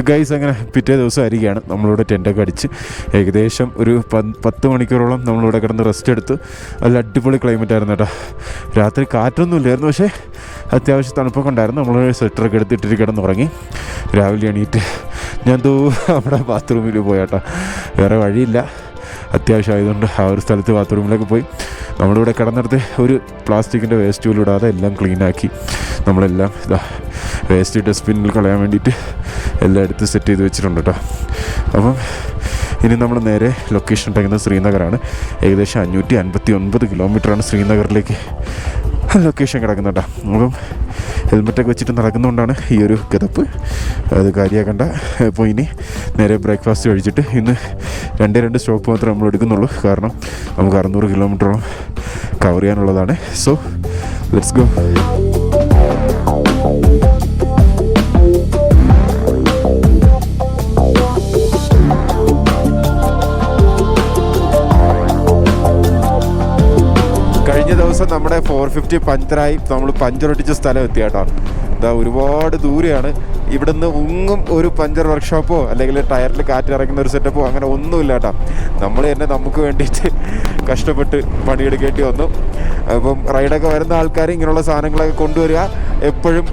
Guys അങ്ങനെ പിറ്റേ ദിവസം ആയിരിക്കുകയാണ് നമ്മളിവിടെ ടെൻ്റൊക്കെ അടിച്ച് ഏകദേശം ഒരു 10 മണിക്കൂറോളം നമ്മളിവിടെ കിടന്ന് റെസ്റ്റ് എടുത്ത് നല്ല അടിപൊളി ക്ലൈമറ്റ് ആയിരുന്നു കേട്ടോ. രാത്രി കാറ്റൊന്നും ഇല്ലായിരുന്നു, പക്ഷേ അത്യാവശ്യം തണുപ്പൊക്കെ ഉണ്ടായിരുന്നു. നമ്മൾ സ്വെറ്ററൊക്കെ എടുത്തിട്ടിട്ട് കിടന്നുറങ്ങി. രാവിലെ എണീറ്റ് ഞാൻ നമ്മുടെ ബാത്റൂമിൽ പോയാട്ടോ, വേറെ വഴിയില്ല, അത്യാവശ്യം ആയതുകൊണ്ട് ആ ഒരു സ്ഥലത്ത് ബാത്റൂമിലൊക്കെ പോയി നമ്മളിവിടെ കിടന്നിടത്ത് ഒരു പ്ലാസ്റ്റിക്കിൻ്റെ വേസ്റ്റ് പോലും ഇടാതെ എല്ലാം ക്ലീനാക്കി നമ്മളെല്ലാം വേസ്റ്റ് ഡസ്റ്റ്ബിന്നിൽ കളയാൻ വേണ്ടിയിട്ട് എല്ലാം എടുത്ത് സെറ്റ് ചെയ്ത് വെച്ചിട്ടുണ്ട് കേട്ടോ. അപ്പം ഇനി നമ്മൾ നേരെ ലൊക്കേഷൻ ഇട്ടേക്കുന്നത് ശ്രീനഗറാണ്. ഏകദേശം 559 കിലോമീറ്ററാണ് ശ്രീനഗറിലേക്ക് ലൊക്കേഷൻ കിടക്കുന്നത് കേട്ടോ. അപ്പം ഹെൽമെറ്റൊക്കെ വെച്ചിട്ട് നടക്കുന്നതുകൊണ്ടാണ് ഈ ഒരു കിതപ്പ്, അത് കാര്യമാക്കണ്ട. അപ്പോൾ ഇനി നേരെ ബ്രേക്ക്ഫാസ്റ്റ് കഴിച്ചിട്ട് ഇന്ന് 2 സ്റ്റോപ്പ് മാത്രമേ നമ്മൾ എടുക്കുന്നുള്ളൂ, കാരണം നമുക്ക് 600 കിലോമീറ്ററോളം കവർ ചെയ്യാനുള്ളതാണ്. So let's go. കഴിഞ്ഞ ദിവസം നമ്മുടെ 450 പഞ്ചറായി നമ്മൾ പഞ്ചറൊട്ടിച്ച സ്ഥലം എത്തി കേട്ടോ. ഇതാ ഒരുപാട് ദൂരെയാണ്. ഇവിടുന്ന് ഒരു പഞ്ചർ വർക്ക്ഷോപ്പോ അല്ലെങ്കിൽ ടയറിൽ കാറ്റിറങ്ങുന്ന ഒരു സെറ്റപ്പോ അങ്ങനെ ഒന്നുമില്ല കേട്ടോ. നമ്മൾ തന്നെ നമുക്ക് വേണ്ടിയിട്ട് കഷ്ടപ്പെട്ട് പണിയെടുക്കേണ്ടി വന്നു. അപ്പം റൈഡൊക്കെ വരുന്ന ആൾക്കാർ ഇങ്ങനെയുള്ള സാധനങ്ങളൊക്കെ കൊണ്ടുവരിക, എപ്പോഴും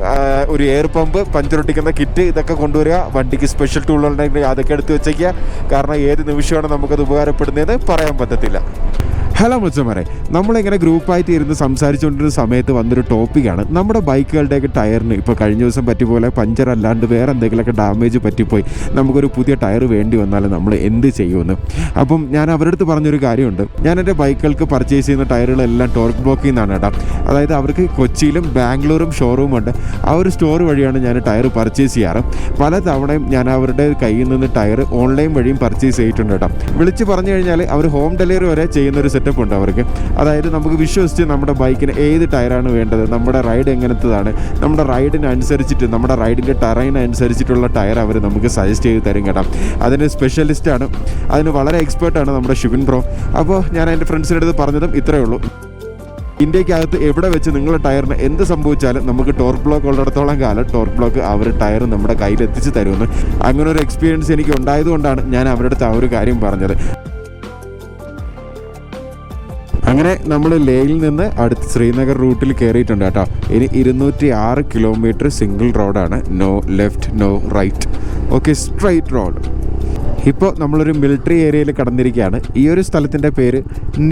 ഒരു എയർ പമ്പ്, പഞ്ചറൊട്ടിക്കുന്ന കിറ്റ്, ഇതൊക്കെ കൊണ്ടുവരിക. വണ്ടിക്ക് സ്പെഷ്യൽ ടൂളുകളുണ്ടെങ്കിൽ അതൊക്കെ എടുത്ത് വെച്ചേക്കുക, കാരണം ഏത് നിമിഷമാണ് നമുക്കത് ഉപകാരപ്പെടുന്നതെന്ന് പറയാൻ പറ്റത്തില്ല. ഹലോ മച്ചന്മാരെ, നമ്മളിങ്ങനെ ഗ്രൂപ്പായിട്ട് ഇരുന്ന് സംസാരിച്ചുകൊണ്ടിരുന്ന സമയത്ത് വന്നൊരു ടോപ്പിക്കാണ് നമ്മുടെ ബൈക്കുകളുടെയൊക്കെ ടയറിന് ഇപ്പോൾ കഴിഞ്ഞ ദിവസം പറ്റിയ പോലെ പഞ്ചർ അല്ലാണ്ട് വേറെ എന്തെങ്കിലുമൊക്കെ ഡാമേജ് പറ്റിപ്പോയി നമുക്കൊരു പുതിയ ടയർ വേണ്ടി വന്നാൽ നമ്മൾ എന്ത് ചെയ്യുമെന്ന്. അപ്പം ഞാൻ അവരുടെ അടുത്ത് പറഞ്ഞൊരു കാര്യമുണ്ട്. ഞാൻ എൻ്റെ ബൈക്കുകൾക്ക് പർച്ചേസ് ചെയ്യുന്ന ടയറുകളെല്ലാം ടോർക്ക് ബ്ലോക്കിൽ നിന്നാണ് കേട്ടോ. അതായത് അവർക്ക് കൊച്ചിയിലും ബാംഗ്ലൂരും ഷോറൂമുണ്ട്. ആ ഒരു സ്റ്റോർ വഴിയാണ് ഞാൻ ടയർ പർച്ചേസ് ചെയ്യാറ്. പല തവണയും ഞാൻ അവരുടെ കയ്യിൽ നിന്ന് ടയർ ഓൺലൈൻ വഴിയും പർച്ചേസ് ചെയ്തിട്ടുണ്ട് കേട്ടോ. വിളിച്ച് പറഞ്ഞു കഴിഞ്ഞാൽ അവർ ഹോം ഡെലിവറി വരെ ചെയ്യുന്നൊരു സെറ്റപ്പ് ഉണ്ട് അവർക്ക്. അതായത് നമുക്ക് വിശ്വസിച്ച് നമ്മുടെ ബൈക്കിന് ഏത് ടയറാണ് വേണ്ടത്, നമ്മുടെ റൈഡ് എങ്ങനത്തതാണ്, നമ്മുടെ റൈഡിനനുസരിച്ചിട്ട് നമ്മുടെ റൈഡിൻ്റെ ടെറൈനനുസരിച്ചിട്ടുള്ള ടയർ അവർ നമുക്ക് സജസ്റ്റ് ചെയ്ത് തരും കേട്ടോ. അതിന് സ്പെഷ്യലിസ്റ്റാണ്, അതിന് വളരെ എക്സ്പേർട്ടാണ് നമ്മുടെ ഷിബിൻ ബ്രോ. അപ്പോൾ ഞാൻ എൻ്റെ ഫ്രണ്ട്സിൻ്റെ അടുത്ത് പറഞ്ഞതും ഇത്രയേ ഉള്ളൂ. ഇന്ത്യക്കകത്ത് എവിടെ വെച്ച് നിങ്ങളുടെ ടയറിന് എന്ത് സംഭവിച്ചാലും നമുക്ക് ടോർക്ക് ബ്ലോക്ക് ഉള്ളിടത്തോളം കാലം ടോർക്ക് ബ്ലോക്ക് അവർ ടയർ നമ്മുടെ കയ്യിൽ എത്തിച്ച് തരുമെന്ന്. അങ്ങനെ ഒരു എക്സ്പീരിയൻസ് എനിക്ക് ഉണ്ടായതുകൊണ്ടാണ് ഞാൻ അവരുടെ അടുത്ത് ആ ഒരു കാര്യം പറഞ്ഞത്. അങ്ങനെ നമ്മൾ ലേയിൽ നിന്ന് അടുത്ത് ശ്രീനഗർ റൂട്ടിൽ കയറിയിട്ടുണ്ട് കേട്ടോ. ഇനി 206 കിലോമീറ്റർ സിംഗിൾ റോഡാണ്, no left no right, okay, straight road. ഇപ്പോൾ നമ്മളൊരു മിലിറ്ററി ഏരിയയിൽ കടന്നിരിക്കുകയാണ്. ഈ ഒരു സ്ഥലത്തിൻ്റെ പേര്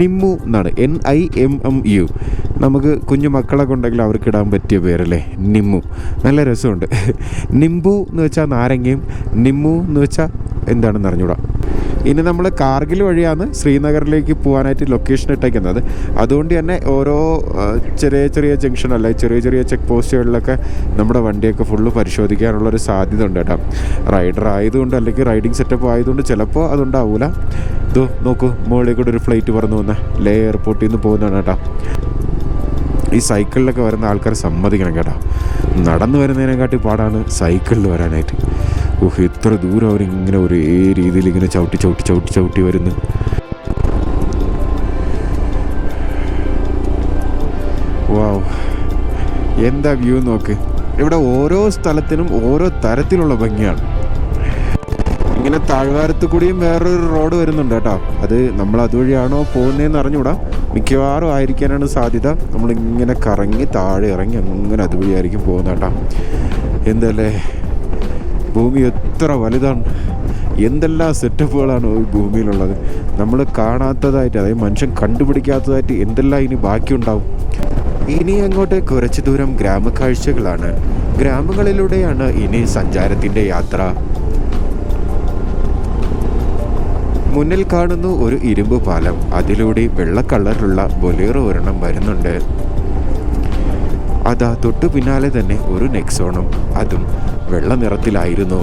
നിമ്മു എന്നാണ്, NIMMU. നമുക്ക് കുഞ്ഞു മക്കളൊക്കെ ഉണ്ടെങ്കിൽ അവർക്ക് ഇടാൻ പറ്റിയ പേരല്ലേ നിമ്മു, നല്ല രസമുണ്ട്. നിംബു എന്ന് വെച്ചാൽ നാരങ്ങയും, നിമ്മു എന്ന് വെച്ചാൽ എന്താണെന്ന് അറിഞ്ഞൂടാ. ഇനി നമ്മൾ കാർഗിൽ വഴിയാണ് ശ്രീനഗറിലേക്ക് പോകാനായിട്ട് ലൊക്കേഷൻ ഇട്ടേക്കുന്നത്. അതുകൊണ്ട് തന്നെ ഓരോ ചെറിയ ജംഗ്ഷൻ അല്ലെങ്കിൽ ചെറിയ ചെക്ക് പോസ്റ്റുകളിലൊക്കെ നമ്മുടെ വണ്ടിയൊക്കെ ഫുള്ള് പരിശോധിക്കാനുള്ളൊരു സാധ്യത ഉണ്ട് കേട്ടോ. റൈഡർ ആയതുകൊണ്ട് അല്ലെങ്കിൽ റൈഡിങ് സെറ്റപ്പ് ആയതുകൊണ്ട് ചിലപ്പോൾ അതുണ്ടാവില്ല. ഇതോ നോക്കൂ, മുകളിൽ കൂടെ ഒരു ഫ്ലൈറ്റ് പറന്നു പോകുന്ന ലേ എയർപോർട്ടിൽ നിന്ന് പോകുന്നതാണ് കേട്ടോ. ഈ സൈക്കിളിലൊക്കെ വരുന്ന ആൾക്കാർ സമ്മതിക്കണം കേട്ടോ. നടന്നു വരുന്നതിനെക്കാട്ടി പാടാണ് സൈക്കിളിൽ വരാനായിട്ട്. ഇത്ര ദൂരം അവരിങ്ങനെ ഒരേ രീതിയിൽ ഇങ്ങനെ ചവിട്ടി വരുന്നു. വാവ്, എന്താ വ്യൂ നോക്ക്. ഇവിടെ ഓരോ സ്ഥലത്തിനും ഓരോ തരത്തിലുള്ള ഭംഗിയാണ്. ഇങ്ങനെ താഴ്വാരത്ത് കൂടിയും വേറൊരു റോഡ് വരുന്നുണ്ട് കേട്ടോ. അത് നമ്മൾ അതുവഴിയാണോ പോകുന്നതെന്ന് അറിഞ്ഞൂടാ, മിക്കവാറും ആയിരിക്കാനാണ് സാധ്യത. നമ്മളിങ്ങനെ കറങ്ങി താഴെ ഇറങ്ങി അങ്ങനെ അതുവഴിയായിരിക്കും പോകുന്നത് കേട്ടോ. എന്തല്ലേ, ഭൂമി എത്ര വലുതാണ്, എന്തെല്ലാം സെറ്റപ്പുകളാണ് ഈ ഭൂമിയിലുള്ളത്. നമ്മൾ കാണാത്തതായിട്ട്, അതായത് മനുഷ്യൻ കണ്ടുപിടിക്കാത്തതായിട്ട് എന്തെല്ലാം ഇനി ബാക്കിയുണ്ടാവും. ഇനി അങ്ങോട്ട് കുറച്ച് ദൂരം ഗ്രാമക്കാഴ്ചകളാണ്. ഗ്രാമങ്ങളിലൂടെയാണ് ഇനി സഞ്ചാരത്തിൻ്റെ യാത്ര. മുന്നിൽ കാണുന്നു ഒരു ഇരുമ്പ് പാലം. അതിലൂടെ വെള്ള കളറിലുള്ള ബൊലേറോ ഒരെണ്ണം വരുന്നുണ്ട്. അതാ തൊട്ടു പിന്നാലെ തന്നെ ഒരു നെക്സോണും, അതും വെള്ള നിറത്തിലായിരുന്നു.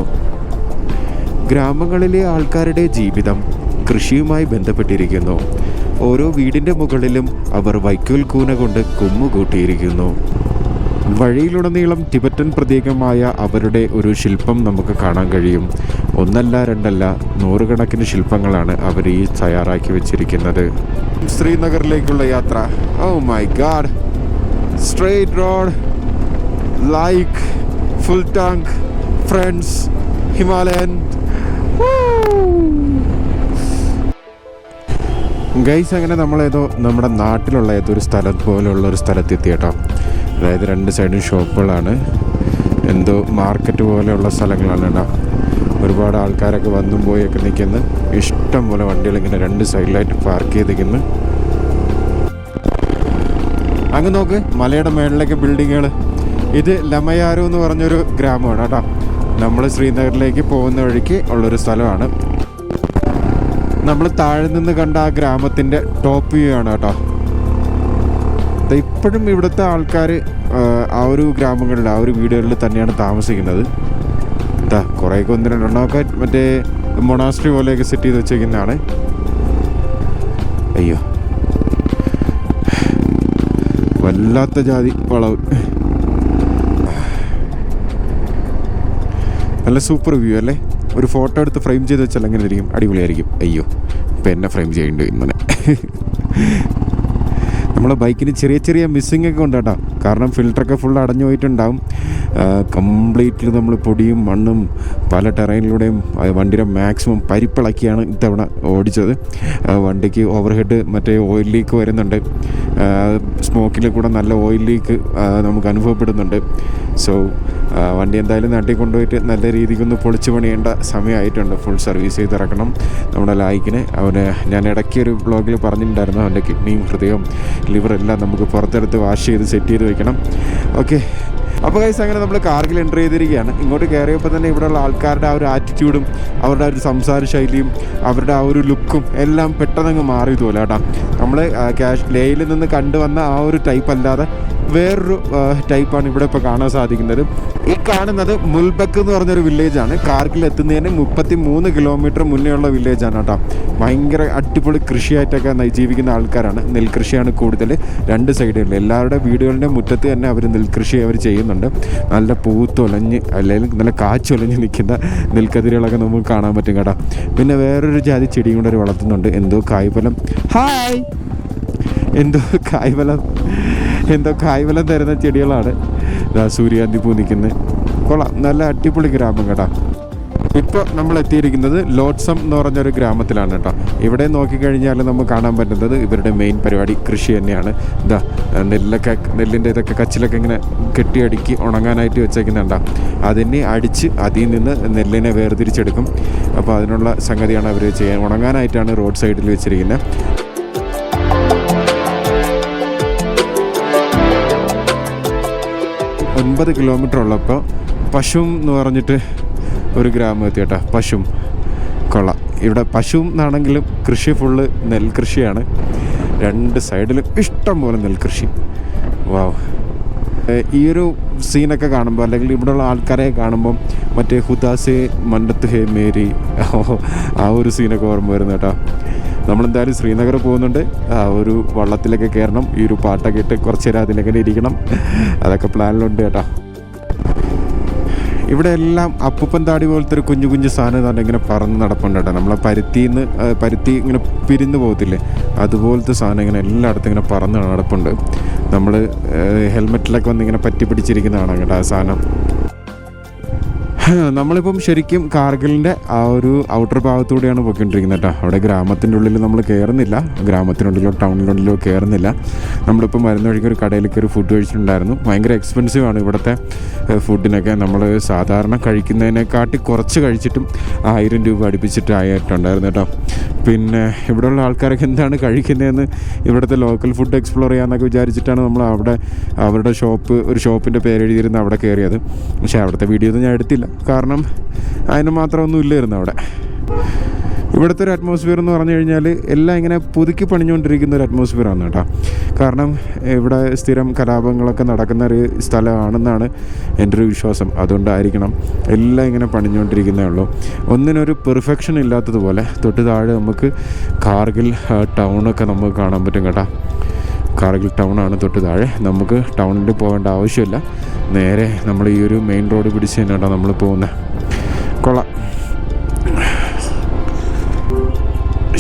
ഗ്രാമങ്ങളിലെ ആൾക്കാരുടെ ജീവിതം കൃഷിയുമായി ബന്ധപ്പെട്ടിരിക്കുന്നു. ഓരോ വീടിൻ്റെ മുകളിലും അവർ വൈക്കോൽ കൂന കൊണ്ട് കുമ്മുകൂട്ടിയിരിക്കുന്നു. വഴിയിലുടനീളം ടിബറ്റൻ പ്രതീകമായ അവരുടെ ഒരു ശില്പം നമുക്ക് കാണാൻ കഴിയും. ഒന്നല്ല രണ്ടല്ല, 100 കണക്കിന് ശില്പങ്ങളാണ് അവർ ഈ തയ്യാറാക്കി വെച്ചിരിക്കുന്നത്. ശ്രീനഗറിലേക്കുള്ള യാത്ര, oh my God, straight road, like full tank, friends, Himalayan. Guys, അങ്ങനെ നമ്മളേതോ നമ്മുടെ നാട്ടിലുള്ള ഏതൊരു സ്ഥലം പോലെയുള്ള ഒരു സ്ഥലത്തെത്തി കേട്ടോ. അതായത് 2 സൈഡും ഷോപ്പുകളാണ്, എന്തോ മാർക്കറ്റ് പോലെയുള്ള സ്ഥലങ്ങളാണ് കേട്ടോ. ഒരുപാട് ആൾക്കാരൊക്കെ വന്നും പോയൊക്കെ നിൽക്കുന്നു. ഇഷ്ടം പോലെ വണ്ടികൾ ഇങ്ങനെ 2 സൈഡിലായിട്ട് പാർക്ക് ചെയ്തിരിക്കുന്നു. അങ്ങ് നോക്ക്, മലയുടെ മേളിലേക്ക് ബിൽഡിങ്ങുകൾ. ഇത് ലമയാരു എന്ന് പറഞ്ഞൊരു ഗ്രാമമാണ് കേട്ടോ. നമ്മൾ ശ്രീനഗറിലേക്ക് പോകുന്ന വഴിക്ക് ഉള്ളൊരു സ്ഥലമാണ്. നമ്മൾ താഴെ നിന്ന് കണ്ട ആ ഗ്രാമത്തിൻ്റെ ടോപ്പ് വ്യൂ ആണ് കേട്ടോ. ഇപ്പോഴും ഇവിടുത്തെ ആൾക്കാർ ആ ഒരു ഗ്രാമങ്ങളിൽ, ആ ഒരു വീടുകളിൽ തന്നെയാണ് താമസിക്കുന്നത്. കുറേയൊക്കെ 1-2 മറ്റേ മൊണാസ്ട്രി പോലെയൊക്കെ സെറ്റ് ചെയ്ത് വെച്ചേക്കുന്നതാണ്. അയ്യോ, വല്ലാത്ത ജാതി വളവ്. നല്ല സൂപ്പർ വ്യൂ അല്ലേ? ഒരു ഫോട്ടോ എടുത്ത് ഫ്രെയിം ചെയ്ത് വെച്ചാൽ എങ്ങനെ ഇരിക്കും? അടിപൊളിയായിരിക്കും. അയ്യോ, ഇപ്പം എന്നെ ഫ്രെയിം ചെയ്യേണ്ടി ഇങ്ങനെ. നമ്മളെ ബൈക്കിന് ചെറിയ ചെറിയ മിസ്സിങ് ഒക്കെ ഉണ്ട് കേട്ടോ. കാരണം ഫിൽറ്ററൊക്കെ ഫുൾ അടഞ്ഞു പോയിട്ടുണ്ടാവും. കംപ്ലീറ്റ്ലി നമ്മൾ പൊടിയും മണ്ണും പല ടെറൈനിലൂടെയും വണ്ടിയുടെ മാക്സിമം പരിപ്പിളക്കിയാണ് ഇത്തവണ ഓടിച്ചത്. വണ്ടിക്ക് ഓവർഹെഡ് മറ്റേ ഓയിൽ ലീക്ക് വരുന്നുണ്ട്. സ്മോക്കിൽ കൂടെ നല്ല ഓയിൽ ലീക്ക് നമുക്ക് അനുഭവപ്പെടുന്നുണ്ട്. സോ വണ്ടി എന്തായാലും നാട്ടിൽ കൊണ്ടുപോയിട്ട് നല്ല രീതിക്കൊന്ന് പൊളിച്ച് പണിയേണ്ട സമയമായിട്ടുണ്ട്. ഫുൾ സർവീസ് ചെയ്ത് ഇറക്കണം നമ്മുടെ ലായിക്കിന്. ഞാൻ ഇടയ്ക്ക് ഒരു വ്ളോഗിൽ പറഞ്ഞിട്ടുണ്ടായിരുന്നു, അവൻ്റെ കിഡ്നിയും ഹൃദയവും ലിവറെല്ലാം നമുക്ക് പുറത്തെടുത്ത് വാഷ് ചെയ്ത് സെറ്റ് ചെയ്ത് വെക്കണം. ഓക്കെ, അപ്പോൾ ഗൈസ്, അങ്ങനെ നമ്മൾ കാർഗിൽ എൻ്റർ ചെയ്തിരിക്കുകയാണ്. ഇങ്ങോട്ട് കയറിയപ്പോൾ തന്നെ ഇവിടെയുള്ള ആൾക്കാരുടെ ആ ഒരു ആറ്റിറ്റ്യൂഡും അവരുടെ ആ ഒരു സംസാര ശൈലിയും അവരുടെ ആ ഒരു ലുക്കും എല്ലാം പെട്ടെന്നങ്ങ് മാറി തോല കേട്ടോ. നമ്മൾ ലേയിൽ നിന്ന് കണ്ടുവന്ന ആ ഒരു ടൈപ്പ് അല്ലാതെ വേറൊരു ടൈപ്പാണ് ഇവിടെ ഇപ്പോൾ കാണാൻ സാധിക്കുന്നത്. ഈ കാണുന്നത് മുൽബക്ക് എന്ന് പറഞ്ഞൊരു വില്ലേജാണ്. കാർഗിൽ എത്തുന്നതിന് 33 കിലോമീറ്റർ മുന്നേ ഉള്ള വില്ലേജാണ് കേട്ടോ. ഭയങ്കര അടിപൊളി കൃഷിയായിട്ടൊക്കെ ജീവിക്കുന്ന ആൾക്കാരാണ്. നെൽകൃഷിയാണ് കൂടുതൽ 2 സൈഡുകളിൽ. എല്ലാവരുടെ വീടുകളുടെ മുറ്റത്ത് തന്നെ അവർ നെൽകൃഷി അവർ ചെയ്യുന്നുണ്ട്. നല്ല പൂത്തൊലഞ്ഞ് അല്ലെങ്കിൽ നല്ല കാച്ചൊലഞ്ഞ് നിൽക്കുന്ന നെൽക്കതിരുകളൊക്കെ നമുക്ക് കാണാൻ പറ്റും കേട്ടോ. പിന്നെ വേറൊരു ജാതി ചെടിയും കൂടെ അവർ വളർത്തുന്നുണ്ട്. എന്തോ കായ്ഫലം തരുന്ന ചെടികളാണ്. സൂര്യാന്തി പൂ നിൽക്കുന്നത്. കൊള്ളാം, നല്ല അടിപൊളി ഗ്രാമം കേട്ടോ. ഇപ്പോൾ നമ്മൾ എത്തിയിരിക്കുന്നത് ലോട്സം എന്ന് പറഞ്ഞൊരു ഗ്രാമത്തിലാണ് കേട്ടോ. ഇവിടെ നോക്കിക്കഴിഞ്ഞാൽ നമുക്ക് കാണാൻ പറ്റുന്നത് ഇവരുടെ മെയിൻ പരിപാടി കൃഷി തന്നെയാണ്. നെല്ലിൻ്റെ ഇതൊക്കെ കച്ചിലൊക്കെ ഇങ്ങനെ കെട്ടിയടുക്കി ഉണങ്ങാനായിട്ട് വെച്ചേക്കുന്നുണ്ടോ. അതിനെ അടിച്ച് അതിൽ നിന്ന് നെല്ലിനെ വേർതിരിച്ചെടുക്കും. അപ്പോൾ അതിനുള്ള സംഗതിയാണ് അവർ ചെയ്യാൻ, ഉണങ്ങാനായിട്ടാണ് റോഡ് സൈഡിൽ വെച്ചിരിക്കുന്നത്. 9 കിലോമീറ്റർ ഉള്ളപ്പോൾ പശും എന്ന് പറഞ്ഞിട്ട് ഒരു ഗ്രാമം എത്തി കേട്ടോ. പശും കൊള്ളാം. ഇവിടെ പശുവും എന്നാണെങ്കിലും കൃഷി ഫുള്ള് നെൽകൃഷിയാണ്. 2 സൈഡിലും ഇഷ്ടം പോലെ നെൽകൃഷി. വാവ്. ഈ ഒരു സീനൊക്കെ കാണുമ്പോൾ, അല്ലെങ്കിൽ ഇവിടെയുള്ള ആൾക്കാരെ കാണുമ്പം മറ്റേ ഹുദാസെ മണ്ടത്ത് ഹേ മേരി ആ ഒരു സീനൊക്കെ ഓർമ്മ വരുന്നു കേട്ടോ. നമ്മളെന്തായാലും ശ്രീനഗർ പോകുന്നുണ്ട്. ഒരു വള്ളത്തിലൊക്കെ കയറണം. ഈ ഒരു പാട്ടൊക്കെ ഇട്ട് കുറച്ച് നേരം അതിലൊക്കെ ഇരിക്കണം. അതൊക്കെ പ്ലാനിലുണ്ട് കേട്ടോ. ഇവിടെ എല്ലാം അപ്പൂപ്പൻ താടി പോലത്തെ ഒരു കുഞ്ഞു കുഞ്ഞു സാധനം തന്നെ ഇങ്ങനെ പറന്ന് നടപ്പുണ്ട് കേട്ടോ. നമ്മളെ പരുത്തി ഇങ്ങനെ പിരിന്ന് പോകത്തില്ലേ, അതുപോലത്തെ സാധനം ഇങ്ങനെ എല്ലായിടത്തും ഇങ്ങനെ പറന്ന് നടപ്പുണ്ട്. നമ്മൾ ഹെൽമെറ്റിലൊക്കെ വന്ന് ഇങ്ങനെ പറ്റി പിടിച്ചിരിക്കുന്നതാണ് കേട്ടോ ആ സാധനം. നമ്മളിപ്പം ശരിക്കും കാർഗിലിൻ്റെ ആ ഒരു ഔട്ടർ ഭാഗത്തൂടെയാണ് പോയിക്കൊണ്ടിരിക്കുന്നത് കേട്ടോ. അവിടെ ഗ്രാമത്തിൻ്റെ ഉള്ളിൽ നമ്മൾ കയറുന്നില്ല, ഗ്രാമത്തിനുള്ളിലോ ടൗണിനുള്ളിലോ കയറുന്നില്ല. നമ്മളിപ്പം വരുന്ന വഴിക്ക് ഒരു കടയിലേക്ക് ഒരു ഫുഡ് കഴിച്ചിട്ടുണ്ടായിരുന്നു. ഭയങ്കര എക്സ്പെൻസീവ് ആണ് ഇവിടുത്തെ ഫുഡിനൊക്കെ. നമ്മൾ സാധാരണ കഴിക്കുന്നതിനെക്കാട്ടി കുറച്ച് കഴിച്ചിട്ടും 1000 രൂപ അടുപ്പിച്ചിട്ട് ആയിട്ടുണ്ടായിരുന്നു കേട്ടോ. പിന്നെ ഇവിടെയുള്ള ആൾക്കാരൊക്കെ എന്താണ് കഴിക്കുന്നതെന്ന് ഇവിടുത്തെ ലോക്കൽ ഫുഡ് എക്സ്പ്ലോർ ചെയ്യാമെന്നൊക്കെ വിചാരിച്ചിട്ടാണ് നമ്മൾ അവരുടെ ഒരു ഷോപ്പിൻ്റെ പേരെഴുതിയിരുന്ന അവിടെ കയറിയത്. പക്ഷേ അവിടുത്തെ വീഡിയോ ഒന്നും ഞാൻ എടുത്തില്ല, കാരണം അതിന് മാത്രമൊന്നും ഇല്ലായിരുന്നു അവിടെ. ഇവിടുത്തെ ഒരു അറ്റ്മോസ്ഫിയർ എന്ന് പറഞ്ഞു കഴിഞ്ഞാൽ എല്ലാം ഇങ്ങനെ പുതുക്കി പണിഞ്ഞുകൊണ്ടിരിക്കുന്ന ഒരു അറ്റ്മോസ്ഫിയറാണ് കേട്ടോ. കാരണം ഇവിടെ സ്ഥിരം കലാപങ്ങളൊക്കെ നടക്കുന്ന ഒരു സ്ഥലമാണെന്നാണ് എൻ്റെ ഒരു വിശ്വാസം. അതുകൊണ്ടായിരിക്കണം എല്ലാം ഇങ്ങനെ പണിഞ്ഞുകൊണ്ടിരിക്കുന്നേ ഉള്ളൂ. ഒന്നിനൊരു പെർഫെക്ഷൻ ഇല്ലാത്തതുപോലെ. തൊട്ട് താഴെ നമുക്ക് കാർഗിൽ ടൗണൊക്കെ നമുക്ക് കാണാൻ പറ്റും കേട്ടോ. കാർഗിൽ ടൗണാണ് തൊട്ട് താഴെ. നമുക്ക് ടൗണിൽ പോകേണ്ട ആവശ്യമില്ല, നേരെ നമ്മൾ ഈ ഒരു മെയിൻ റോഡ് പിടിച്ച് തന്നെയാണോ നമ്മൾ പോകുന്നത്. കൊള്ളാം.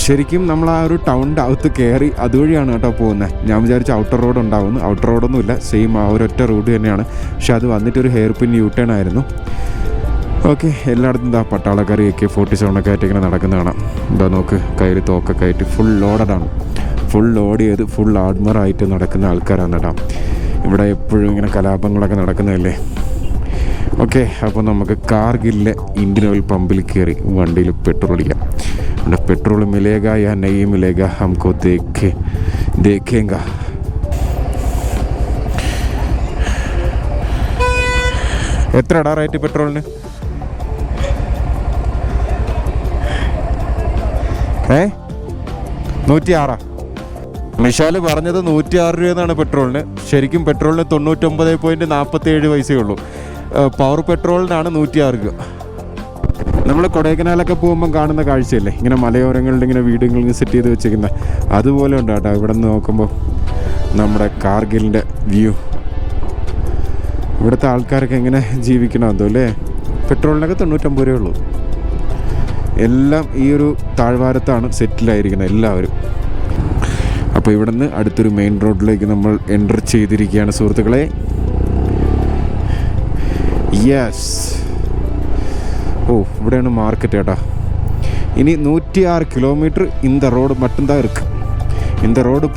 ശരിക്കും നമ്മൾ ആ ഒരു ടൗണിൻ്റെ അകത്ത് കയറി അതുവഴിയാണ് കേട്ടോ പോകുന്നത്. ഞാൻ വിചാരിച്ച ഔട്ടർ റോഡ് ഉണ്ടാവുന്നു. ഔട്ടർ റോഡൊന്നുമില്ല, സെയിം ആ ഒരൊറ്റ റൂട്ട് തന്നെയാണ്. പക്ഷെ അത് വന്നിട്ടൊരു ഹെയർ പിൻ യൂ ടേൺ ആയിരുന്നു. ഓക്കെ, എല്ലായിടത്തും എന്താ പട്ടാളക്കാർ AK-47 ആയിട്ട് ഇങ്ങനെ നടക്കുന്ന കാണാം. എന്താ നോക്ക്, കയ്യിൽ തോക്കൊക്കെ ആയിട്ട് ഫുൾ ലോഡഡാണ്. ഫുൾ ലോഡ് ചെയ്ത് ഫുൾ ആർമറായിട്ട് നടക്കുന്ന ആൾക്കാരാണ് കേട്ടോ. ഇവിടെ എപ്പോഴും ഇങ്ങനെ കലാപങ്ങളൊക്കെ നടക്കുന്നതല്ലേ. ഓക്കെ, അപ്പോൾ നമുക്ക് കാർഗിലിലെ ഇന്ത്യൻ ഓയിൽ പമ്പിൽ കയറി വണ്ടിയിൽ പെട്രോൾ അടിക്കാം. ഇവിടെ പെട്രോൾ മിലേഗ യാ നെയ് മിലേഗ ഹംകോ ദേഖേങ്ക. എത്ര ഇടാ റേറ്റ് പെട്രോളിന്? 106. മിഷാല് പറഞ്ഞത് 106 രൂപയെന്നാണ് പെട്രോളിന്. ശരിക്കും പെട്രോളിന് 99.47 പൈസയേ ഉള്ളൂ. പവർ പെട്രോളിനാണ് 106 രൂപ. നമ്മൾ കൊടൈക്കനാലൊക്കെ പോകുമ്പം കാണുന്ന കാഴ്ചയല്ലേ, ഇങ്ങനെ മലയോരങ്ങളിൽ ഇങ്ങനെ വീടുകളിൽ സെറ്റ് ചെയ്ത് വെച്ചിരിക്കുന്നത്, അതുപോലെ ഉണ്ട് കേട്ടോ. ഇവിടെ നിന്ന് നോക്കുമ്പോൾ നമ്മുടെ കാർഗിലിൻ്റെ വ്യൂ. ഇവിടുത്തെ ആൾക്കാരൊക്കെ എങ്ങനെ ജീവിക്കണമെന്തോ അല്ലേ. പെട്രോളിനൊക്കെ 99 രൂപയേ ഉള്ളൂ. എല്ലാം ഈ ഒരു താഴ്വാരത്താണ് സെറ്റിലായിരിക്കുന്നത് എല്ലാവരും. അപ്പോൾ ഇവിടെ നിന്ന് അടുത്തൊരു മെയിൻ റോഡിലേക്ക് നമ്മൾ എൻ്റർ ചെയ്തിരിക്കുകയാണ് സുഹൃത്തുക്കളെ. യെസ്, ഓ ഇവിടെയാണ് മാർക്കറ്റ് കേട്ടോ. ഇനി 106 കിലോമീറ്റർ இந்த ரோடு மட்டும்தான் இருக்கு. இந்த ரோடு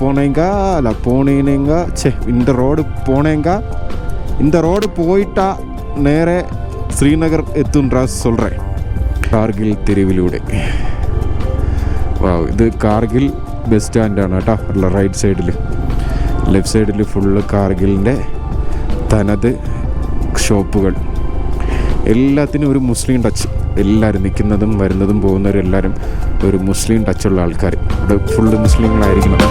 இந்த ரோடு போயிட்டா നേരെ ശ്രീനഗർ എത്തുണ്ടാ சொல்கிறேன். കാർഗിൽ തെരുവിലൂടെ. വാവ്, ഇത് കാർഗിൽ ബസ് സ്റ്റാൻഡാണ് കേട്ടോ. അല്ല, റൈറ്റ് സൈഡിൽ, ലെഫ്റ്റ് സൈഡിൽ ഫുള്ള് കാർഗിലിൻ്റെ തനത് ഷോപ്പുകൾ. എല്ലാത്തിനും ഒരു മുസ്ലിം ടച്ച്. എല്ലാവരും നിൽക്കുന്നതും വരുന്നതും പോകുന്നവരും എല്ലാവരും ഒരു മുസ്ലിം ടച്ചുള്ള ആൾക്കാർ. ഇവിടെ ഫുള്ള് മുസ്ലിങ്ങളായിരിക്കണം.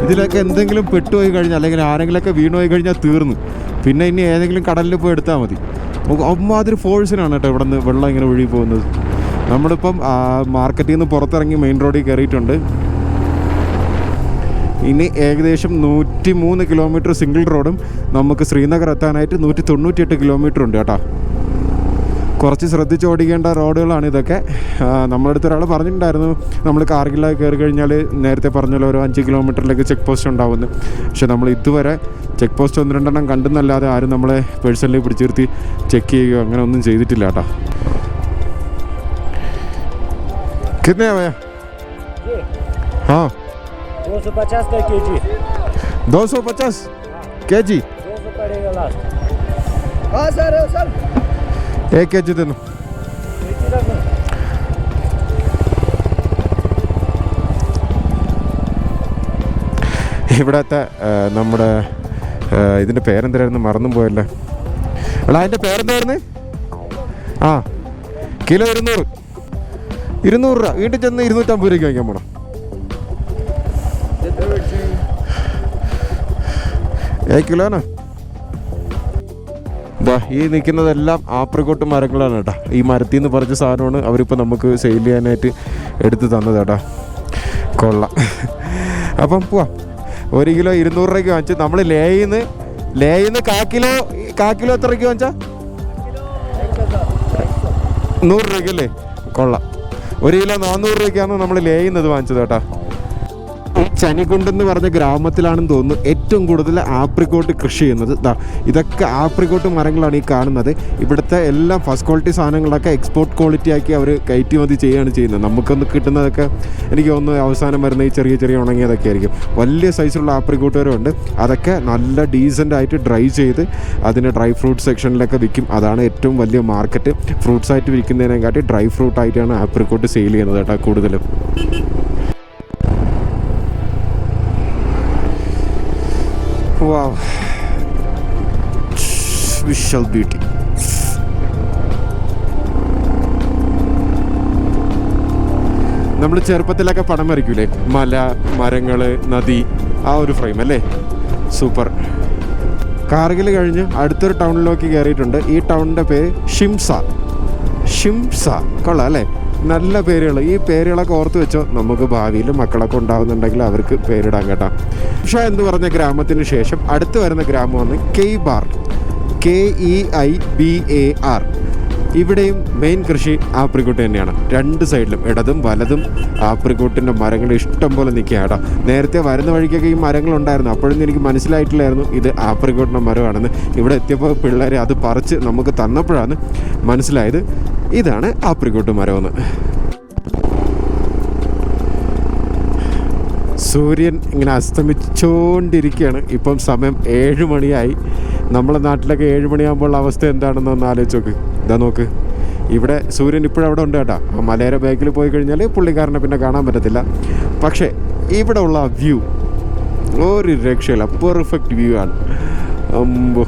ഇതിലൊക്കെ എന്തെങ്കിലും പെട്ടുപോയി കഴിഞ്ഞാൽ അല്ലെങ്കിൽ ആരെങ്കിലുമൊക്കെ വീണുപോയി കഴിഞ്ഞാൽ തീർന്നു. പിന്നെ ഇനി ഏതെങ്കിലും കടലിൽ പോയി എടുത്താൽ മതി. അമ്മാതിരി ഫോഴ്സിനാണ് കേട്ടോ ഇവിടെ നിന്ന് വെള്ളം ഇങ്ങനെ ഒഴുകി പോകുന്നത്. നമ്മളിപ്പം മാർക്കറ്റിൽ നിന്ന് പുറത്തിറങ്ങി മെയിൻ റോഡിൽ കയറിയിട്ടുണ്ട്. ഇനി ഏകദേശം 103 കിലോമീറ്റർ സിംഗിൾ റോഡും നമുക്ക് ശ്രീനഗർ എത്താനായിട്ട് 198 കിലോമീറ്റർ ഉണ്ട് കേട്ടോ. കുറച്ച് ശ്രദ്ധിച്ച് ഓടിക്കേണ്ട റോഡുകളാണ് ഇതൊക്കെ. നമ്മളടുത്ത് ഒരാൾ പറഞ്ഞിട്ടുണ്ടായിരുന്നു, നമ്മൾ കാർഗിലൊക്കെ കയറി കഴിഞ്ഞാൽ നേരത്തെ പറഞ്ഞല്ലോ ഒരു 5 കിലോമീറ്ററിലേക്ക് ചെക്ക് പോസ്റ്റ് ഉണ്ടാവുമെന്ന്. പക്ഷെ നമ്മൾ ഇതുവരെ ചെക്ക് പോസ്റ്റ് 1-2 കണ്ടെന്നല്ലാതെ ആരും നമ്മളെ പേഴ്സണലി പിടിച്ചിരുത്തി ചെക്ക് ചെയ്യുകയോ അങ്ങനെ ഒന്നും ചെയ്തിട്ടില്ല കേട്ടോ. कितने आया? हाँ 250 का केजी. 250 केजी. 200 पड़ेगा लास्ट. हाँ सर, सर 1 केजी देना. ഇവിടത്തെ നമ്മുടെ ഇതിൻ്റെ പേരെന്തായിരുന്നു മറന്നും പോയല്ലേ. എടാ അതിൻ്റെ പേരെന്തായിരുന്നു? ആ, കിലോ 200 രൂപ. വീട്ടിൽ ചെന്ന് 250 രൂപയ്ക്ക് വാങ്ങിക്കാൻ പോണം. കിലോനാ. ഈ നിൽക്കുന്നതെല്ലാം ആപ്രിക്കോട്ട് മരങ്ങളാണ് കേട്ടോ. ഈ മരത്തിൽ നിന്ന് പറിച്ച സാധനമാണ് അവരിപ്പോൾ നമുക്ക് സെയിൽ ചെയ്യാനായിട്ട് എടുത്ത് തന്നത് കേട്ടോ. കൊള്ളാം. അപ്പം പോവാം. 1 കിലോ 200 രൂപയ്ക്ക് വാങ്ങിച്ചു. നമ്മൾ ലേയിന്ന് കാ കിലോ എത്ര രൂപയ്ക്ക് വാങ്ങിച്ചാ? 100 രൂപയ്ക്കല്ലേ? കൊള്ളാം. 1 കിലോ 400 രൂപയ്ക്കാണ് നമ്മൾ ലേയുന്നത് വാങ്ങിച്ചത് കേട്ടോ. ചനികുണ്ട് എന്ന് പറഞ്ഞ ഗ്രാമത്തിലാണെന്ന് തോന്നുന്നു ഏറ്റവും കൂടുതൽ ആപ്രിക്കോട്ട് കൃഷി ചെയ്യുന്നത്. ഇതൊക്കെ ആപ്രിക്കോട്ട് മരങ്ങളാണ് ഈ കാണുന്നത്. ഇവിടുത്തെ എല്ലാം ഫസ്റ്റ് ക്വാളിറ്റി സാധനങ്ങളൊക്കെ എക്സ്പോർട്ട് ക്വാളിറ്റി ആക്കി അവർ കയറ്റുമതി ചെയ്യുകയാണ് ചെയ്യുന്നത്. നമുക്കൊന്ന് കിട്ടുന്നതൊക്കെ എനിക്ക് തോന്നുന്നു അവസാനം വരുന്ന ഈ ചെറിയ ഉണങ്ങിയതൊക്കെ ആയിരിക്കും. വലിയ സൈസുള്ള ആപ്രിക്കോട്ടുകളുണ്ട്. അതൊക്കെ നല്ല ഡീസൻ്റ് ആയിട്ട് ഡ്രൈ ചെയ്ത് അതിന് ഡ്രൈ ഫ്രൂട്ട് സെക്ഷനിലൊക്കെ വിൽക്കും. അതാണ് ഏറ്റവും വലിയ മാർക്കറ്റ്. ഫ്രൂട്ട്സ് ആയിട്ട് വിൽക്കുന്നതിനെക്കാട്ടി ഡ്രൈ ഫ്രൂട്ട് ആയിട്ടാണ് ആപ്രിക്കോട്ട് സെയിൽ ചെയ്യുന്നത് കേട്ടോ കൂടുതലും. Wow, visual beauty. നമ്മൾ ചെറുപ്പത്തിലൊക്കെ പടം വരയ്ക്കൂലേ, മല, മരങ്ങൾ, നദി, ആ ഒരു ഫ്രെയിം അല്ലേ, സൂപ്പർ. കാർഗിൽ കഴിഞ്ഞ് അടുത്തൊരു ടൗണിലേക്ക് കയറിയിട്ടുണ്ട്. ഈ ടൗണിൻ്റെ പേര് ഷിംസ. കൊള്ളാം അല്ലേ? നല്ല പേരുകൾ. ഈ പേരുകളൊക്കെ ഓർത്ത് വെച്ചോ, നമുക്ക് ഭാവിയിൽ മക്കളൊക്കെ ഉണ്ടാകുന്നുണ്ടെങ്കിൽ അവർക്ക് പേരിടാൻ കേട്ടോ. പക്ഷേ എന്ന് പറഞ്ഞ ഗ്രാമത്തിന് ശേഷം അടുത്ത് വരുന്ന ഗ്രാമമാണ് കെയ്ബാർ, KEIBAR. ഇവിടെയും മെയിൻ കൃഷി ആപ്രിക്കോട്ട് തന്നെയാണ്. രണ്ട് സൈഡിലും ഇടതും വലതും ആപ്രിക്കോട്ടിൻ്റെ മരങ്ങൾ ഇഷ്ടം പോലെ നിൽക്കുക കേട്ടോ. നേരത്തെ വരുന്ന വഴിക്കൊക്കെ ഈ മരങ്ങളുണ്ടായിരുന്നു, അപ്പോഴൊന്നും എനിക്ക് മനസ്സിലായിട്ടില്ലായിരുന്നു ഇത് ആപ്രിക്കോട്ടിൻ്റെ മരമാണെന്ന്. ഇവിടെ എത്തിയപ്പോൾ പിള്ളേർ അത് പറിച്ച് നമുക്ക് തന്നപ്പോഴാണ് മനസ്സിലായത് ഇതാണ് ആപ്രിക്കോട്ട് മരമെന്ന്. സൂര്യൻ ഇങ്ങനെ അസ്തമിച്ചുകൊണ്ടിരിക്കുകയാണ്. ഇപ്പം സമയം 7 മണിയായി. നമ്മളെ നാട്ടിലൊക്കെ 7 മണിയാകുമ്പോൾ അവസ്ഥ എന്താണെന്ന് ഒന്ന് ആലോചിച്ച് നോക്ക്. ഇതാ നോക്ക്, ഇവിടെ സൂര്യൻ ഇപ്പോഴവിടെ ഉണ്ട് കേട്ടോ. ആ മലയുടെ ബാക്കിൽ പോയി കഴിഞ്ഞാൽ പുള്ളിക്കാരനെ പിന്നെ കാണാൻ പറ്റത്തില്ല. പക്ഷേ ഇവിടെ ഉള്ള വ്യൂ ഒരു രക്ഷയില്ല, പെർഫെക്റ്റ് വ്യൂ ആണ്. അമ്പോ,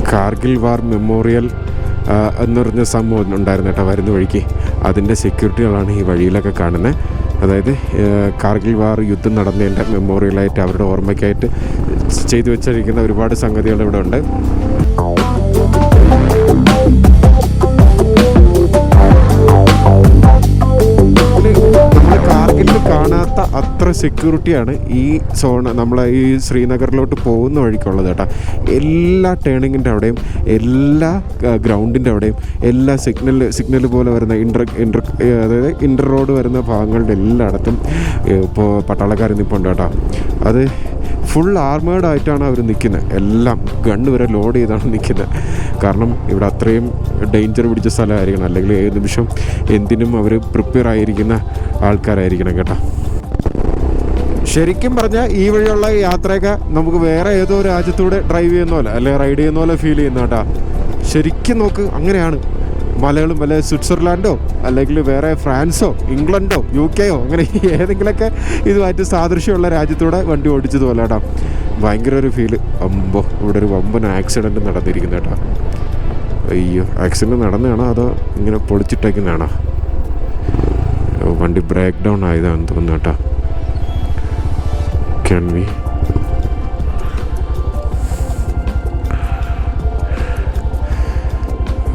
കാർഗിൽ വാർ മെമ്മോറിയൽ എന്ന് പറഞ്ഞ സംഭവം ഉണ്ടായിരുന്നു കേട്ടോ വരുന്ന വഴിക്ക്. അതിൻ്റെ സെക്യൂരിറ്റികളാണ് ഈ വഴിയിലൊക്കെ കാണുന്നത്. അതായത് കാർഗിൽ വാർ യുദ്ധം നടന്നതിൻ്റെ മെമ്മോറിയലായിട്ട് അവരുടെ ഓർമ്മയ്ക്കായിട്ട് ചെയ്തു വെച്ചിരിക്കുന്ന ഒരുപാട് സംഗതികൾ ഇവിടെ ഉണ്ട്. നമ്മൾ കാർഗിലിൽ കാണാത്ത അത്ര സെക്യൂരിറ്റിയാണ് ഈ സോൺ നമ്മളെ ഈ ശ്രീനഗറിലോട്ട് പോകുന്ന വഴിക്കുള്ളത് കേട്ടോ. എല്ലാ ടേണിങ്ങിൻ്റെ അവിടെയും, എല്ലാ ഗ്രൗണ്ടിൻ്റെ അവിടെയും, എല്ലാ സിഗ്നൽ പോലെ വരുന്ന അതായത് ഇൻ്റർ റോഡ് വരുന്ന ഭാഗങ്ങളുടെ എല്ലായിടത്തും ഇപ്പോൾ പട്ടാളക്കാർ നിൽപ്പുണ്ട് കേട്ടോ. അത് ഫുൾ ആർമേഡ് ആയിട്ടാണ് അവർ നിൽക്കുന്നത്. എല്ലാം ഗണ്ണ് വരെ ലോഡ് ചെയ്താണ് നിൽക്കുന്നത്. കാരണം ഇവിടെ അത്രയും ഡേഞ്ചർ പിടിച്ച സ്ഥലമായിരിക്കണം, അല്ലെങ്കിൽ ഏത് നിമിഷം എന്തിനും അവർ പ്രിപ്പയർ ആയിരിക്കുന്ന ആൾക്കാരായിരിക്കണം കേട്ടോ. ശരിക്കും പറഞ്ഞാൽ ഈ വഴിയുള്ള യാത്രയൊക്കെ നമുക്ക് വേറെ ഏതോ രാജ്യത്തൂടെ ഡ്രൈവ് ചെയ്യുന്ന പോലെ അല്ലെങ്കിൽ റൈഡ് ചെയ്യുന്ന പോലെ ഫീൽ ചെയ്യുന്ന കേട്ടോ. ശരിക്കും നോക്ക്, അങ്ങനെയാണ്. മലയാളം വല്ല സ്വിറ്റ്സർലാൻഡോ അല്ലെങ്കിൽ വേറെ ഫ്രാൻസോ ഇംഗ്ലണ്ടോ UK അങ്ങനെ ഏതെങ്കിലുമൊക്കെ ഇതുമായിട്ട് സാദൃശ്യമുള്ള രാജ്യത്തൂടെ വണ്ടി ഓടിച്ചതുപോലെ കേട്ടോ. ഭയങ്കര ഒരു ഫീല്. അമ്പോ, ഇവിടെ ഒരു വമ്പൻ ആക്സിഡൻറ്റ് നടന്നിരിക്കുന്നു കേട്ടോ. അയ്യോ, ആക്സിഡൻറ്റ് നടന്നതാണോ അതോ ഇങ്ങനെ പൊളിച്ചിട്ടേക്കുന്നതാണോ? വണ്ടി ബ്രേക്ക് ഡൗൺ ആയതാണെന്ന് തോന്നുന്നു കേട്ടോ. Can we?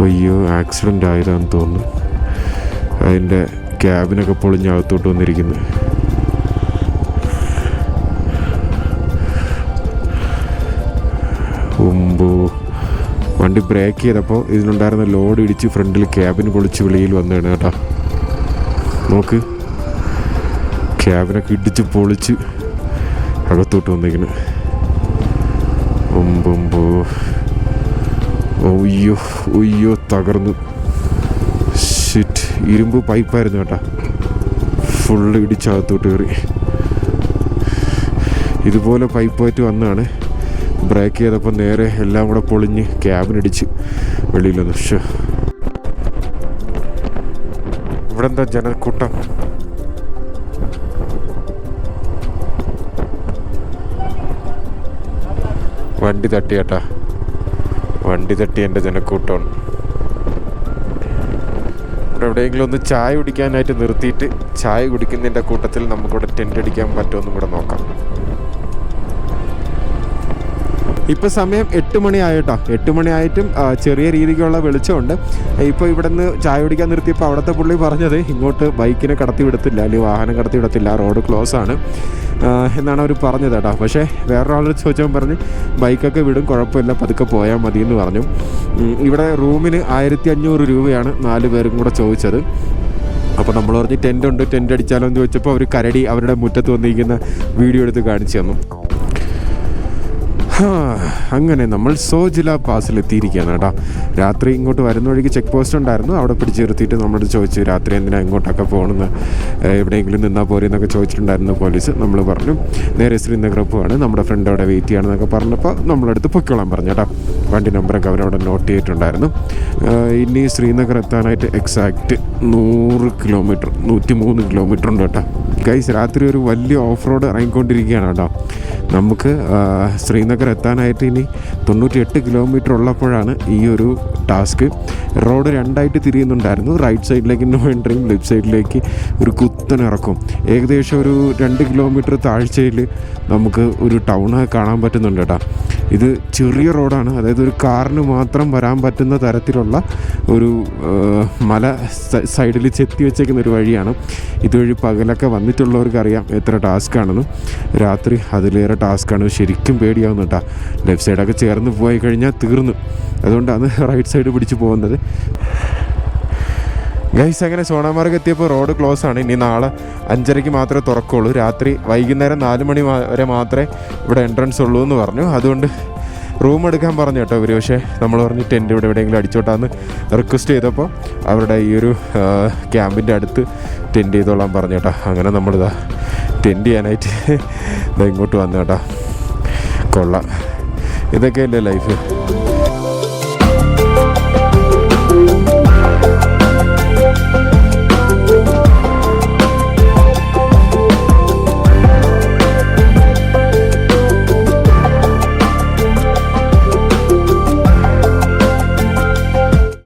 അയ്യോ, ആക്സിഡൻ്റ് ആയതാണെന്ന് തോന്നുന്നു. അതിൻ്റെ ക്യാബിനൊക്കെ പൊളിഞ്ഞകത്തോട്ട് വന്നിരിക്കുന്നു. മുമ്പ് വണ്ടി ബ്രേക്ക് ചെയ്തപ്പോൾ ഇതിലുണ്ടായിരുന്ന ലോഡ് ഇടിച്ച് ഫ്രണ്ടിൽ ക്യാബിന് പൊളിച്ച് വെളിയിൽ വന്നതാണ് കേട്ടോ. നോക്ക്, ക്യാബിനൊക്കെ ഇടിച്ച് പൊളിച്ച് അകത്തോട്ട് വന്നിരിക്കുന്നു. ഒമ്പോ, ഒയ്യോ ഒയ്യോ, തകർന്നു. ഷിറ്റ്, ഇരുമ്പ് പൈപ്പായിരുന്നു കേട്ടോ. ഫുള്ള് ഇടിച്ചകത്തോട്ട് കയറി. ഇതുപോലെ പൈപ്പായിട്ട് വന്നാണ്. ബ്രേക്ക് ചെയ്തപ്പോൾ നേരെ എല്ലാം കൂടെ പൊളിഞ്ഞ് ക്യാബിനിടിച്ച് വെളിയിൽ വന്നു. ഇവിടെ എന്താ ജനക്കൂട്ടം. വണ്ടി തട്ടി കേട്ടാ, വണ്ടി തട്ടി എൻ്റെ ജനക്കൂട്ടമാണ്. ഇവിടെ എവിടെയെങ്കിലും ഒന്ന് ചായ കുടിക്കാനായിട്ട് നിർത്തിയിട്ട് ചായ കുടിക്കുന്നതിൻ്റെ കൂട്ടത്തിൽ നമുക്കിവിടെ ടെൻ്റ് അടിക്കാൻ പറ്റുമെന്നും കൂടെ നോക്കാം. ഇപ്പോൾ സമയം 8 മണിയായിട്ടോ. 8 മണിയായിട്ടും ചെറിയ രീതിക്കുള്ള വെളിച്ചമുണ്ട്. ഇപ്പോൾ ഇവിടെ നിന്ന് ചായ കുടിക്കാൻ നിർത്തിയപ്പോൾ അവിടുത്തെ പുള്ളി പറഞ്ഞത് ഇങ്ങോട്ട് ബൈക്കിനെ കടത്തി വിടത്തില്ല, അല്ലെങ്കിൽ വാഹനം കടത്തി വിടത്തില്ല, റോഡ് ക്ലോസ് ആണ് എന്നാണ് അവർ പറഞ്ഞത് കേട്ടോ. പക്ഷേ വേറൊരാളോട് ചോദിച്ചവൻ പറഞ്ഞ് ബൈക്കൊക്കെ വിടും, കുഴപ്പമില്ല, പതുക്കെ പോയാൽ മതി എന്ന് പറഞ്ഞു. ഇവിടെ റൂമിന് 1500 രൂപയാണ് 4 പേരും കൂടെ ചോദിച്ചത്. അപ്പോൾ നമ്മൾ പറഞ്ഞ് ടെൻ്റ് അടിച്ചാലോ എന്ന് ചോദിച്ചപ്പോൾ അവർ കരടി അവരുടെ മുറ്റത്ത് വന്നിരിക്കുന്ന വീഡിയോ എടുത്ത് കാണിച്ചു തന്നു. അങ്ങനെ നമ്മൾ സോജില പാസിലെത്തിയിരിക്കുകയാണ് കേട്ടോ. രാത്രി ഇങ്ങോട്ട് വരുന്ന വഴിക്ക് ചെക്ക് പോസ്റ്റ് ഉണ്ടായിരുന്നു, അവിടെ പിടിച്ച് നിർത്തിയിട്ട് നമ്മളോട് ചോദിച്ചു രാത്രി എന്തിനാ ഇങ്ങോട്ടൊക്കെ പോകണമെന്ന്, എവിടെയെങ്കിലും നിന്നാൽ പോരെ എന്നൊക്കെ ചോദിച്ചിട്ടുണ്ടായിരുന്നു പോലീസ്. നമ്മൾ പറഞ്ഞു നേരെ ശ്രീനഗർ പോവാണ്, നമ്മുടെ ഫ്രണ്ട് അവിടെ വെയിറ്റ് ചെയ്യണമെന്നൊക്കെ പറഞ്ഞപ്പോൾ നമ്മളടുത്ത് പൊയ്ക്കോളാൻ പറഞ്ഞു കേട്ടോ. വണ്ടി നമ്പറൊക്കെ അവരവിടെ നോട്ട് ചെയ്തിട്ടുണ്ടായിരുന്നു. ഇനി ശ്രീനഗർ എത്താനായിട്ട് എക്സാക്റ്റ് 100 കിലോമീറ്റർ 103 കിലോമീറ്റർ ഉണ്ട് കേട്ടോ. ഗൈസ് രാത്രി ഒരു വലിയ ഓഫ് റോഡ് ഇറങ്ങിക്കൊണ്ടിരിക്കുകയാണ് കേട്ടോ. നമുക്ക് ശ്രീനഗർ എത്താനായിട്ട് ഇനി 98 കിലോമീറ്റർ ഉള്ളപ്പോഴാണ് ഈ ഒരു ടാസ്ക്. റോഡ് രണ്ടായിട്ട് തിരിയുന്നുണ്ടായിരുന്നു. റൈറ്റ് സൈഡിലേക്ക് നോ എൻട്രിയും, ലെഫ്റ്റ് സൈഡിലേക്ക് ഒരു കുത്തൻ ഇറക്കും. ഏകദേശം ഒരു 2 കിലോമീറ്റർ താഴ്ചയിൽ നമുക്ക് ഒരു ടൗൺ കാണാൻ പറ്റുന്നുണ്ട് കേട്ടോ. ഇത് ചെറിയ റോഡാണ്, അതായത് ഒരു കാറിന് മാത്രം വരാൻ പറ്റുന്ന തരത്തിലുള്ള ഒരു മല സൈഡിൽ ചെത്തി വെച്ചേക്കുന്ന ഒരു വഴിയാണ്. ഇതുവഴി പകലൊക്കെ വന്നിട്ടുള്ളവർക്കറിയാം എത്ര ടാസ്ക്കാണെന്നും. രാത്രി അതിലേറെ ടാസ്ക്കാണ്. ശരിക്കും പേടിയാവുന്നു കേട്ടോ. ലെഫ്റ്റ് സൈഡൊക്കെ ചേർന്ന് പോയി കഴിഞ്ഞാൽ തീർന്നു. അതുകൊണ്ടാണ് റൈറ്റ് സൈഡ് പിടിച്ച് പോകുന്നത്. ഗൈസ് അങ്ങനെ സോണാമാർഗ് എത്തിയപ്പോൾ റോഡ് ക്ലോസ് ആണ്. ഇനി നാളെ 5:30 മാത്രമേ തുറക്കുള്ളൂ. രാത്രി വൈകുന്നേരം 4 മണി വരെ മാത്രമേ ഇവിടെ എൻട്രൻസ് ഉള്ളൂ എന്ന് പറഞ്ഞു. അതുകൊണ്ട് റൂം എടുക്കാൻ പറഞ്ഞു കേട്ടോ ഇവർ. പക്ഷേ നമ്മൾ പറഞ്ഞ് ടെൻറ്റ് ഇവിടെ എവിടെയെങ്കിലും അടിച്ചോട്ടാന്ന് റിക്വസ്റ്റ് ചെയ്തപ്പോൾ അവരുടെ ഈ ഒരു ക്യാമ്പിൻ്റെ അടുത്ത് ടെൻറ്റ് ചെയ്തോളാൻ പറഞ്ഞു കേട്ടോ. അങ്ങനെ നമ്മളിതാ ടെൻറ്റ് ചെയ്യാനായിട്ട് ഇതാ ഇങ്ങോട്ട് വന്നു കേട്ടോ. കൊള്ളാം, ഇതൊക്കെയല്ലേ ലൈഫ്.